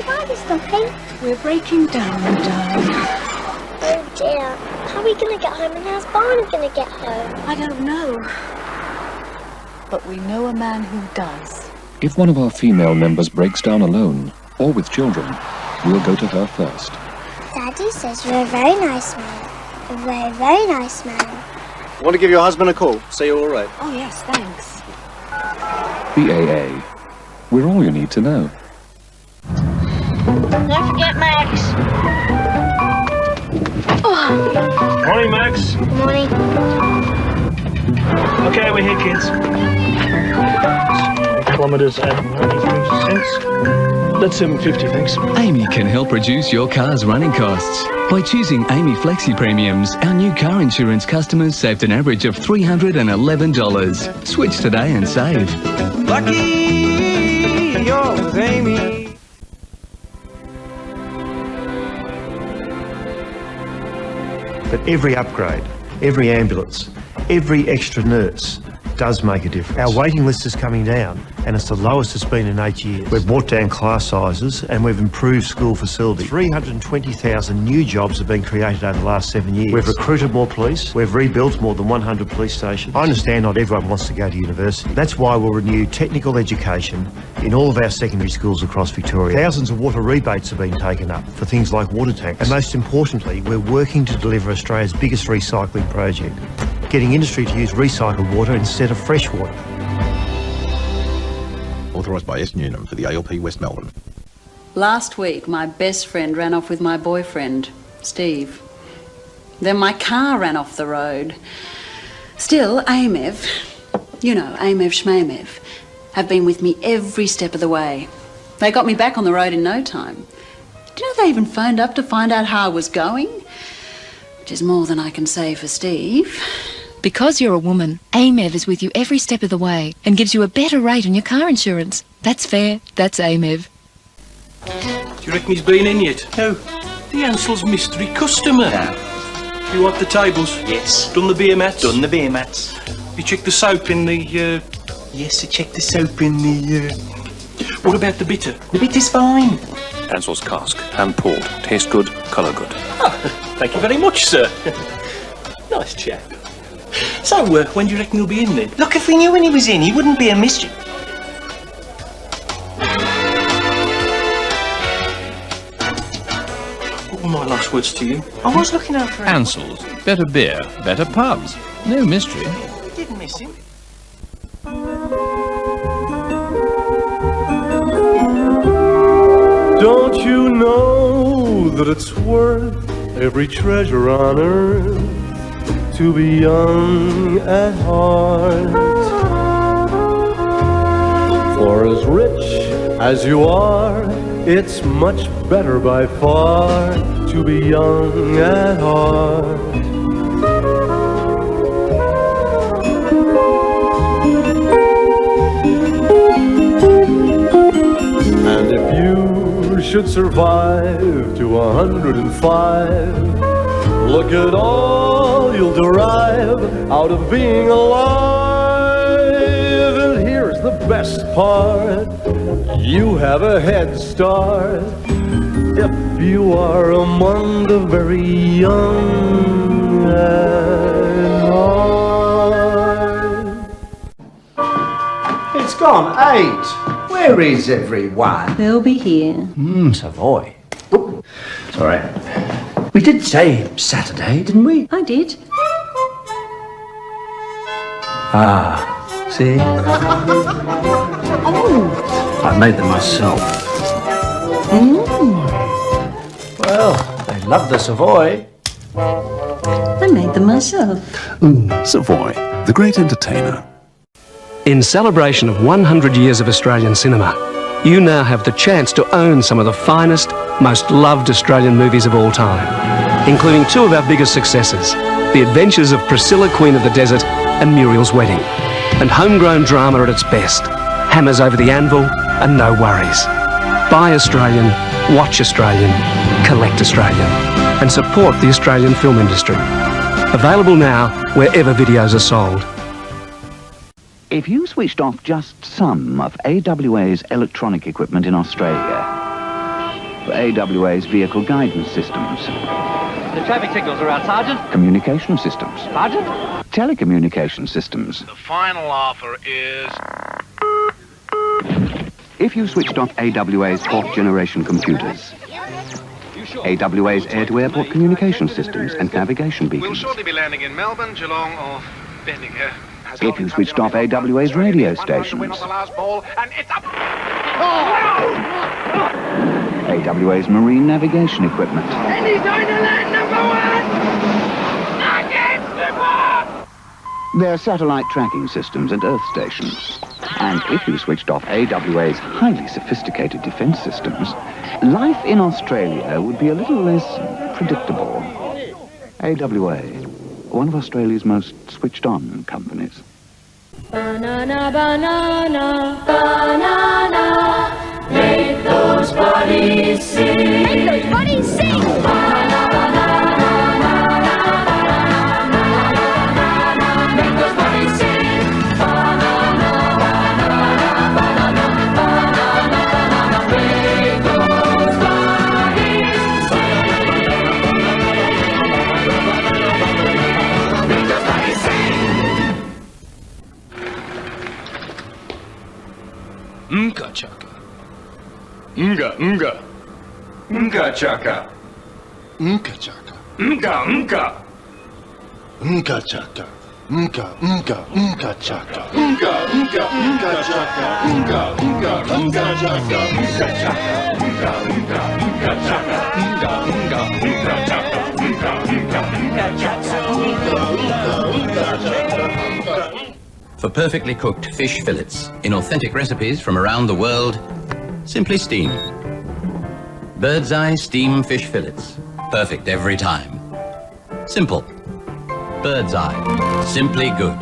why are we stopping? We're breaking down, darling. Oh dear. How are we going to get home and how's Barney going to get home? I don't know. But we know a man who does. If one of our female members breaks down alone, or with children, we'll go to her first. Daddy says you're a very nice man. A very, very nice man. I want to give your husband a call. See you all right. Oh yes, thanks. The AA. We're all you need to know. Don't forget Max. Oh. Morning, Max. Morning. Okay, we're here, kids. Kilometres at 93 cents. That's $7.50, thanks. Amy can help reduce your car's running costs. By choosing Amy Flexi Premiums, our new car insurance customers saved an average of $311. Switch today and save. Lucky you're with Amy. But every upgrade, every ambulance, every extra nurse does make a difference. Our waiting list is coming down and it's the lowest it's been in 8 years. We've brought down class sizes and we've improved school facilities. 320,000 new jobs have been created over the last 7 years. We've recruited more police. We've rebuilt more than 100 police stations. I understand not everyone wants to go to university. That's why we'll renew technical education in all of our secondary schools across Victoria. Thousands of water rebates have been taken up for things like water tanks. And most importantly, we're working to deliver Australia's biggest recycling project, getting industry to use recycled water instead of fresh water. Authorised by S. Newnham for the ALP West Melbourne. Last week, my best friend ran off with my boyfriend, Steve. Then my car ran off the road. Still, AMEV, you know, AMEV Shmamev, have been with me every step of the way. They got me back on the road in no time. Do you know they even phoned up to find out how I was going? Which is more than I can say for Steve. Because you're a woman, AMEV is with you every step of the way and gives you a better rate on your car insurance. That's fair. That's AMEV. Do you reckon he's been in yet? Who? The Ansell's mystery customer. No. You want the tables? Yes. Done the beer mats? Done the beer mats. You checked the soap in the, Yes, I checked the soap in the, What about the bitter? The bitter's fine. Ansell's cask, hand poured, taste good, colour good. Oh, thank you very much, sir. Nice chap. So, when do you reckon he'll be in then? Look, if we knew when he was in, he wouldn't be a mystery. What were my last words to you? I was looking out for him. Ansell's. Better beer, better pubs. No mystery. We didn't miss him. Don't you know that it's worth every treasure on earth to be young at heart? For as rich as you are, it's much better by far to be young at heart. And if you should survive to 105, look at all you'll derive out of being alive. And here's the best part, you have a head start if you are among the very young at heart. It's gone 8. Where is everyone? They'll be here. Savoy. Oh, sorry. We did say Saturday, didn't we? I did. Ah, see? Oh. I made them myself. Well, they love the Savoy. I made them myself. Savoy, the great entertainer. In celebration of 100 years of Australian cinema, you now have the chance to own some of the finest, most loved Australian movies of all time, including 2 of our biggest successes, The Adventures of Priscilla, Queen of the Desert, and Muriel's Wedding, and homegrown drama at its best, Hammers Over the Anvil and No Worries. Buy Australian, watch Australian, collect Australian, and support the Australian film industry. Available now wherever videos are sold. If you switched off just some of AWA's electronic equipment in Australia, AWA's vehicle guidance systems. The traffic signals are out, Sergeant. Communication systems. Sergeant? Telecommunication systems. The final offer is... If you switched off AWA's fourth-generation computers, AWA's air-to-airport communication systems and navigation We'll beacons. shortly be landing in Melbourne, Geelong, or Bendigo. If you switched off AWA's radio stations, AWA's marine navigation equipment, their satellite tracking systems and earth stations. And if you switched off AWA's highly sophisticated defence systems, life in Australia would be a little less predictable. AWA, one of Australia's most switched-on companies. Banana, banana, banana, make those bodies sing. Make those bodies sing. Banana, banana, banana, make those bodies sing. Banana, banana, banana, banana, make those bodies sing. Make those bodies sing. Mga chaka. Mga, mga. Mga chaka. Mga chaka. Mga, mga. Mga chaka. Mga, mga, mga chaka. Mga, mga, mga chaka. Mga, mga, mga chaka. Mga chaka. Mga, mga, mga chaka. Mga, mga, mga chaka. Mga, mga, mga chaka. For perfectly cooked fish fillets in authentic recipes from around the world, simply steam. Bird's eye steam fish fillets. Perfect every time. Simple. Bird's eye. Simply good.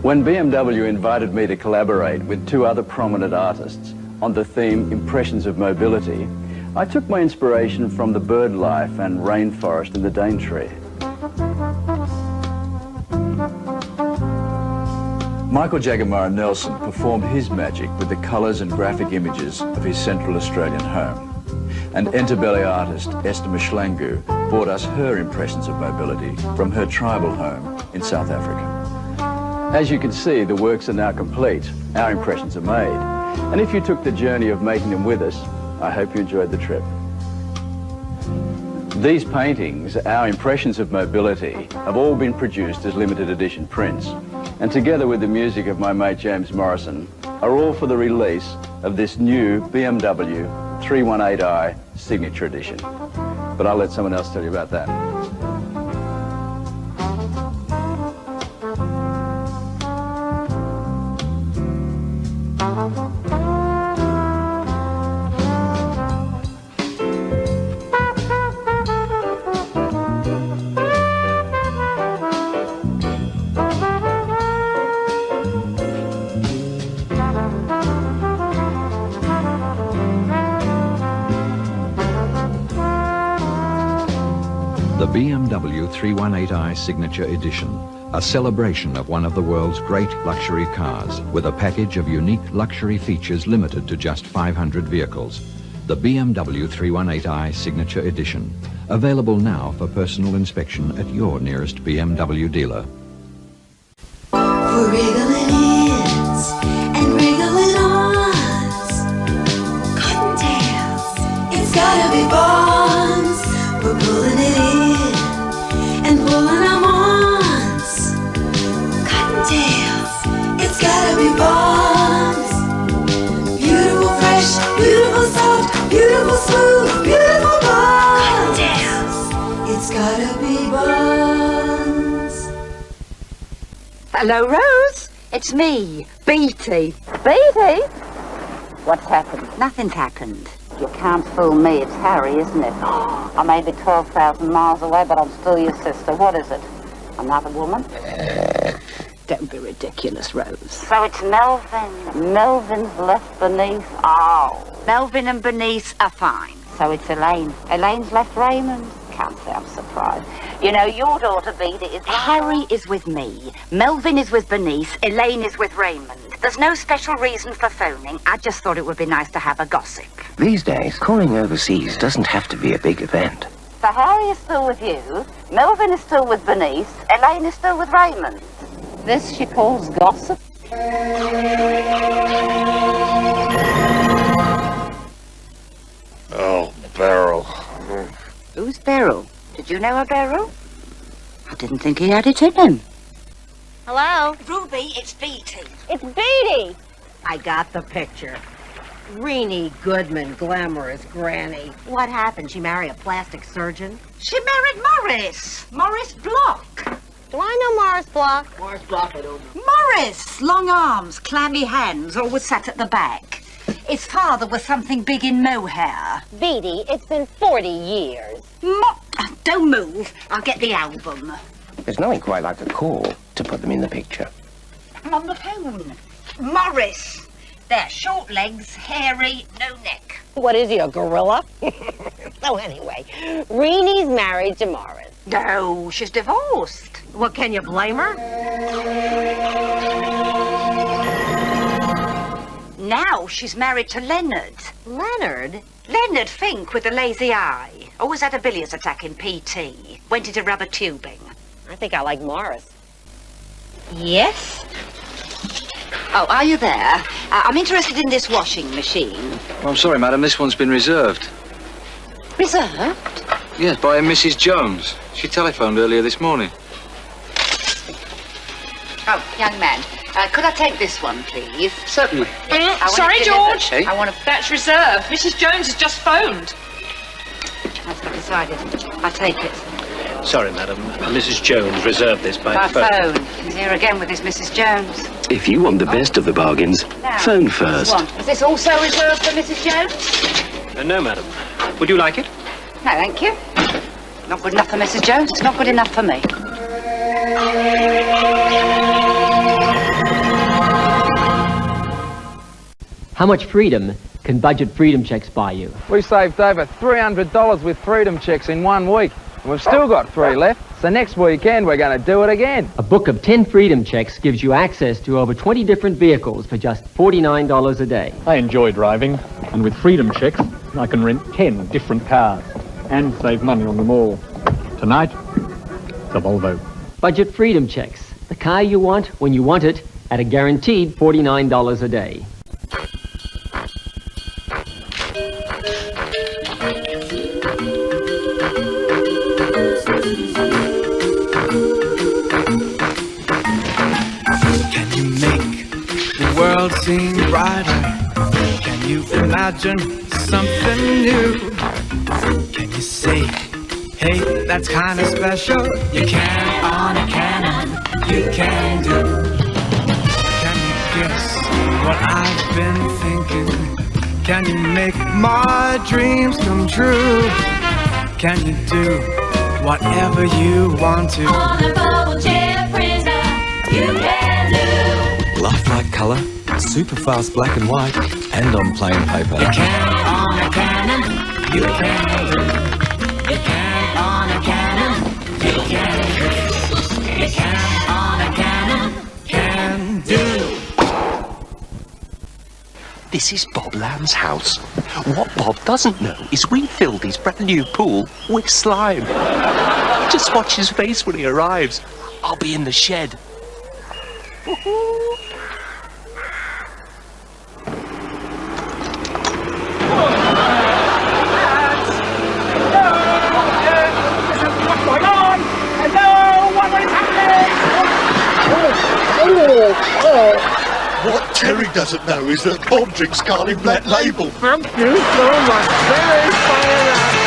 When BMW invited me to collaborate with two other prominent artists on the theme Impressions of Mobility, I took my inspiration from the bird life and rainforest in the Daintree. Michael Jagamara Nelson performed his magic with the colours and graphic images of his Central Australian home. And Entebbe artist Esther Mshlangu brought us her impressions of mobility from her tribal home in South Africa. As you can see, the works are now complete. Our impressions are made. And if you took the journey of making them with us, I hope you enjoyed the trip. These paintings, our impressions of mobility, have all been produced as limited edition prints, and together with the music of my mate James Morrison, are all for the release of this new BMW 318i Signature Edition. But I'll let someone else tell you about that. The BMW 318i Signature Edition, a celebration of one of the world's great luxury cars, with a package of unique luxury features limited to just 500 vehicles. The BMW 318i Signature Edition, available now for personal inspection at your nearest BMW dealer. We're wriggling ins and wriggling ons. Cottontails, it's gotta be bonds. We're pulling it in and pulling them ons. Cottontails, it's gotta be bonds. Beautiful, fresh, beautiful, soft, beautiful, smooth, beautiful bonds. Cottontails, it's gotta be bonds. Hello, Rose. It's me, Beatty. Beatty? What's happened? Nothing's happened. You can't fool me. It's Harry, isn't it? I may be 12,000 miles away, but I'm still your sister. What is it? Another woman? Don't be ridiculous, Rose. So it's Melvin. Melvin's left Bernice. Oh. Melvin and Bernice are fine. So it's Elaine. Elaine's left Raymond. Can't say I'm surprised. You know, your daughter, Beta, is... Harry is with me. Melvin is with Bernice. Elaine is with Raymond. There's no special reason for phoning. I just thought it would be nice to have a gossip. These days, calling overseas doesn't have to be a big event. So Harry is still with you. Melvin is still with Bernice. Elaine is still with Raymond. This she calls gossip? Oh, Beryl. Who's Beryl? Did you know a Beryl? I didn't think he had it in him. Hello? Ruby, it's Beatty. It's Beatty! I got the picture. Renee Goodman, glamorous granny. What happened? She marry a plastic surgeon? She married Morris. Morris Block. Do I know Morris Block? Morris Block, I don't know. Morris! Long arms, clammy hands, always sat at the back. His father was something big in mohair. Beatty, it's been 40 years. Don't move. I'll get the album. There's nothing quite like a call to put them in the picture. I'm on the phone. Morris. They're short legs, hairy, no neck. What is he, a gorilla? So anyway, Renee's married to Morris. No, she's divorced. Well, can you blame her? Now she's married to Leonard. Leonard? Leonard Fink with the lazy eye. Always had a bilious attack in PT. Went into rubber tubing. I think I like Morris. Yes? Oh, are you there? I'm interested in this washing machine. Well, I'm sorry, madam. This one's been reserved. Reserved? Yes, by Mrs. Jones. She telephoned earlier this morning. Oh, young man, could I take this one, please? Certainly. Sorry, George. Hey? I want to... That's reserved. Mrs. Jones has just phoned. That's decided. I take it. Sorry, madam. Mrs. Jones reserved this by phone. He's here again with his Mrs. Jones. If you want the best of the bargains, Now, phone first. Is this also reserved for Mrs. Jones? No, madam. Would you like it? No, thank you. Not good enough for Mrs. Jones. It's not good enough for me. How much freedom can budget freedom checks buy you? We saved over $300 with freedom checks in 1 week. And we've still got 3 left, so next weekend we're going to do it again. A book of 10 freedom checks gives you access to over 20 different vehicles for just $49 a day. I enjoy driving, and with freedom checks, I can rent 10 different cars and save money on them all. Tonight, the Volvo. Budget freedom checks. The car you want when you want it at a guaranteed $49 a day. Can you make the world seem brighter? Can you imagine something new? Can you say, hey, that's kind of special? You can on a cannon, you can do. Can you guess what I've been thinking? Can you make my dreams come true? Can you do whatever you want to? On a bubble chair prisoner, you can do. Lifelike colour, super fast black and white, and on plain paper. You can on a cannon, you can do. You can on a cannon, you can do. You can on a cannon, can do. This is Bob Lamb's house. What Bob doesn't know is we filled his brand new pool with slime. Just watch his face when he arrives. I'll be in the shed. What's going on? Hello? What is happening? What Terry doesn't know is that Bob drinks Carling Black Label. Thank you so much. Very fine.